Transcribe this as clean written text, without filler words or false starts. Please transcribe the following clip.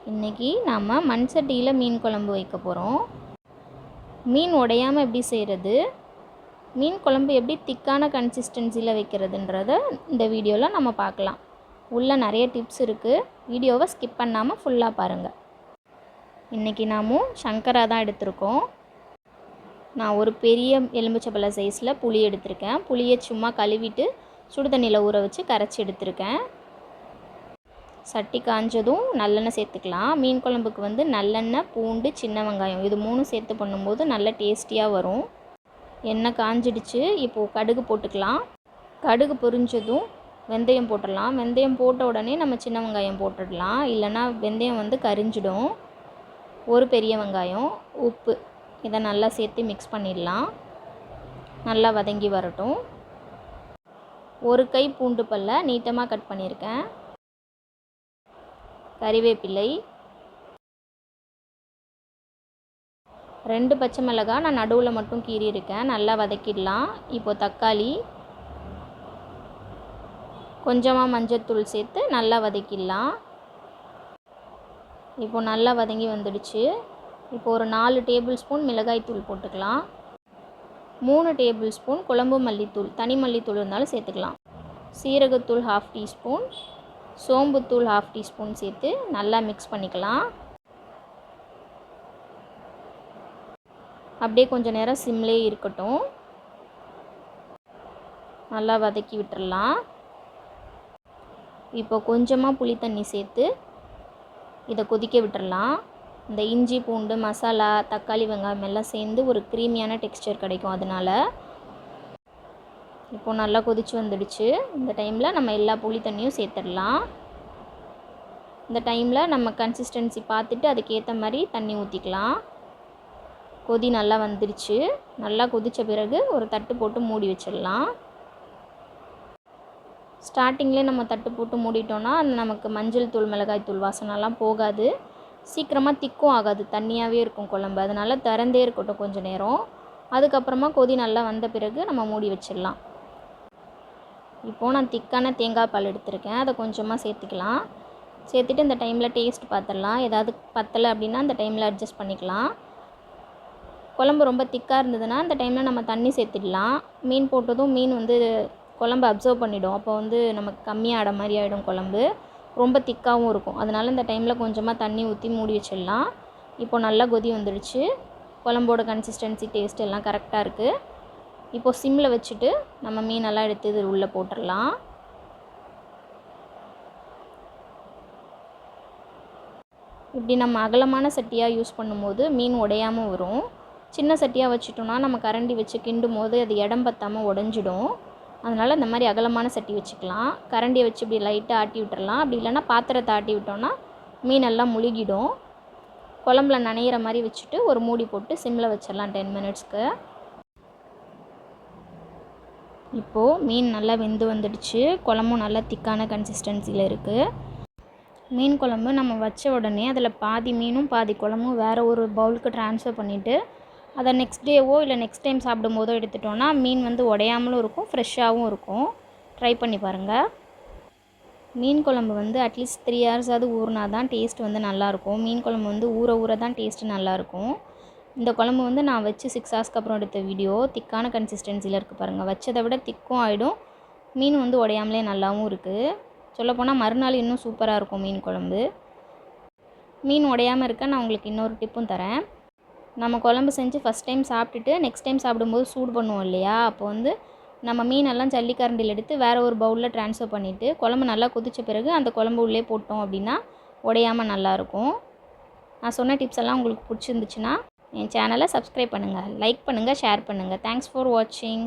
இன்றைக்கி நாம் மண் சட்டியில் மீன் குழம்பு வைக்க போகிறோம். மீன் உடையாமல் எப்படி செய்கிறது, மீன் குழம்பு எப்படி திக்கான கன்சிஸ்டன்சியில் வைக்கிறதுன்றத இந்த வீடியோவில் நம்ம பார்க்கலாம். உள்ளே நிறைய டிப்ஸ் இருக்குது. வீடியோவை ஸ்கிப் பண்ணாமல் ஃபுல்லாக பாருங்கள். இன்றைக்கி நாமும் சங்கரா தான் எடுத்திருக்கோம். நான் ஒரு பெரிய எலுமிச்சப்பழ சைஸில் புளி எடுத்திருக்கேன். புளியை சும்மா கழுவிட்டு சுடு தண்ணியில் ஊற வச்சு கரைச்சி எடுத்திருக்கேன். சட்டி காஞ்சதும் நல்லெண்ணெய் சேர்த்துக்கலாம். மீன் குழம்புக்கு நல்லெண்ணெய், பூண்டு, சின்ன வெங்காயம் இது 3 சேர்த்து பண்ணும்போது நல்ல டேஸ்டியாக வரும். எண்ணெய் காஞ்சிடுச்சு. இப்போது கடுகு போட்டுக்கலாம். கடுகு பொரிஞ்சதும் வெந்தயம் போட்டுடலாம். வெந்தயம் போட்ட உடனே நம்ம சின்ன வெங்காயம் போட்டுடலாம், இல்லைன்னா வெந்தயம் கரிஞ்சிடும். ஒரு பெரிய வெங்காயம், உப்பு இதை நல்லா சேர்த்து மிக்ஸ் பண்ணிடலாம். நல்லா வதங்கி வரட்டும். ஒரு கை பூண்டு பல்லை நீட்டமாக கட் பண்ணியிருக்கேன். கறிவேப்பிலை, 2 பச்சை மிளகாய் நான் நடுவில் மட்டும் கீறியிருக்கேன். நல்லா வதக்கிடலாம். இப்போது தக்காளி, கொஞ்சமாக மஞ்சள்தூள் சேர்த்து நல்லா வதக்கிடலாம். இப்போது நல்லா வதங்கி வந்துடுச்சு. இப்போ ஒரு 4 டேபிள் ஸ்பூன் மிளகாய் தூள் போட்டுக்கலாம். 3 டேபிள் ஸ்பூன் குழம்பு மல்லித்தூள், தனி மல்லித்தூள் இருந்தாலும் சேர்த்துக்கலாம். சீரகத்தூள் 1/2 டீஸ்பூன், சோம்புத்தூள் 1/2 டீஸ்பூன் சேர்த்து நல்லா மிக்ஸ் பண்ணிக்கலாம். அப்படியே கொஞ்சம் நேரம் சிம்லே இருக்கட்டும். நல்லா வதக்கி விட்டுடலாம். இப்போ கொஞ்சமாக புளி தண்ணி சேர்த்து இதை கொதிக்க விட்டுடலாம். இந்த இஞ்சி, பூண்டு, மசாலா, தக்காளி, வெங்காயம் எல்லாம் சேர்ந்து ஒரு க்ரீமியான டெக்ஸ்சர் கிடைக்கும். அதனால் இப்போது நல்லா கொதிச்சு வந்துடுச்சு. இந்த டைமில் நம்ம எல்லா புளி தண்ணியும் சேர்த்துடலாம். இந்த டைமில் நம்ம கன்சிஸ்டன்சி பார்த்துட்டு அதுக்கேற்ற மாதிரி தண்ணி ஊற்றிக்கலாம். கொதி நல்லா வந்துடுச்சு. நல்லா கொதித்த பிறகு ஒரு தட்டு போட்டு மூடி வச்சிடலாம். ஸ்டார்டிங்லேயே நம்ம தட்டு போட்டு மூடிட்டோன்னா அந்த நமக்கு மஞ்சள் தூள், மிளகாய் தூள் வாசனைலாம் போகாது. சீக்கிரமாக திக்கும் ஆகாது, தண்ணியாகவே இருக்கும் குழம்பு. அதனால் திறந்தே இருக்கட்டும் கொஞ்சம் நேரம். அதுக்கப்புறமா கொதி நல்லா வந்த பிறகு நம்ம மூடி வச்சிடலாம். இப்போது நான் திக்கான தேங்காய் பால் எடுத்திருக்கேன். அதை கொஞ்சமாக சேர்த்துக்கலாம். சேர்த்துட்டு இந்த டைமில் டேஸ்ட் பார்த்துடலாம். ஏதாவது பத்தலை அப்படின்னா அந்த டைமில் அட்ஜஸ்ட் பண்ணிக்கலாம். குழம்பு ரொம்ப திக்காக இருந்ததுன்னா அந்த டைமில் நம்ம தண்ணி சேர்த்துடலாம். மீன் போட்டதும் மீன் குழம்பு அப்சர்வ் பண்ணிவிடும். அப்போ நமக்கு கம்மியாக மாதிரி ஆகிடும். குழம்பு ரொம்ப திக்காகவும் இருக்கும். அதனால் இந்த டைமில் கொஞ்சமாக தண்ணி ஊற்றி மூடி வச்சிடலாம். இப்போ நல்லா கொதி வந்துடுச்சு. குழம்போட கன்சிஸ்டன்சி, டேஸ்ட் எல்லாம் கரெக்டாக இருக்குது. இப்போது சிம்மில் வச்சுட்டு நம்ம மீனெல்லாம் எடுத்து இது உள்ளே போட்டுடலாம். இப்படி நம்ம அகலமான சட்டியாக யூஸ் பண்ணும்போது மீன் உடையாமல் வரும். சின்ன சட்டியாக வச்சுட்டோன்னா நம்ம கரண்டி வச்சு கிண்டும் போது அது இடம் பற்றாமல் உடஞ்சிடும். அதனால் இந்த மாதிரி அகலமான சட்டி வச்சுக்கலாம். கரண்டியை வச்சு இப்படி லைட்டாக ஆட்டி விட்டுறலாம். அப்படி இல்லைன்னா பாத்திரத்தை ஆட்டி விட்டோன்னா மீனெல்லாம் முழுகிடும். குழம்புல நனையிற மாதிரி வச்சுட்டு ஒரு மூடி போட்டு சிம்மில் வச்சிடலாம் 10 மினிட்ஸ்க்கு. இப்போது மீன் நல்லா வெந்து வந்துடுச்சு. குழம்பும் நல்லா திக்கான கன்சிஸ்டன்சியில் இருக்குது. மீன் குழம்பு நம்ம வச்ச உடனே அதில் பாதி மீனும் பாதி குழம்பும் வேறு ஒரு பவுலுக்கு ட்ரான்ஸ்ஃபர் பண்ணிவிட்டு அதை நெக்ஸ்ட் டேவோ இல்லை நெக்ஸ்ட் டைம் சாப்பிடும்போதோ எடுத்துட்டோன்னா மீன் உடையாமலும் இருக்கும், ஃப்ரெஷ்ஷாகவும் இருக்கும். ட்ரை பண்ணி பாருங்கள். மீன் குழம்பு அட்லீஸ்ட் 3 ஹவர்ஸாவது ஊறினா தான் டேஸ்ட் நல்லாயிருக்கும். மீன் குழம்பு ஊற ஊற தான் டேஸ்ட்டு நல்லாயிருக்கும். இந்த குழம்பு நான் வச்சு 6 ஹவர்ஸ்க்கு அப்புறம் எடுத்த வீடியோ. திக்கான கன்சிஸ்டன்சியில் இருக்குது பாருங்கள். வச்சதை விட திக்கும் ஆகிடும். மீன் உடையாமலே நல்லாவும் இருக்குது. சொல்லப்போனால் மறுநாள் இன்னும் சூப்பராக இருக்கும் மீன் குழம்பு. மீன் உடையாமல் இருக்க நான் உங்களுக்கு இன்னொரு டிப்பும் தரேன். நம்ம குழம்பு செஞ்சு ஃபஸ்ட் டைம் சாப்பிட்டுட்டு நெக்ஸ்ட் டைம் சாப்பிடும்போது சூடு பண்ணுவோம் இல்லையா, அப்போ நம்ம மீனெல்லாம் ஜல்லிக்கரண்டியில் எடுத்து வேறு ஒரு பவுலில் ட்ரான்ஸ்ஃபர் பண்ணிவிட்டு குழம்பு நல்லா கொதித்த பிறகு அந்த குழம்பு உள்ளே போட்டோம் அப்படின்னா உடையாமல் நல்லாயிருக்கும். நான் சொன்ன டிப்ஸ் எல்லாம் உங்களுக்கு பிடிச்சிருந்துச்சுன்னா என் சேனலை சப்ஸ்கிரைப் பண்ணுங்கள், லைக் பண்ணுங்கள், ஷேர் பண்ணுங்கள். தேங்க்ஸ் ஃபார் வாட்சிங்.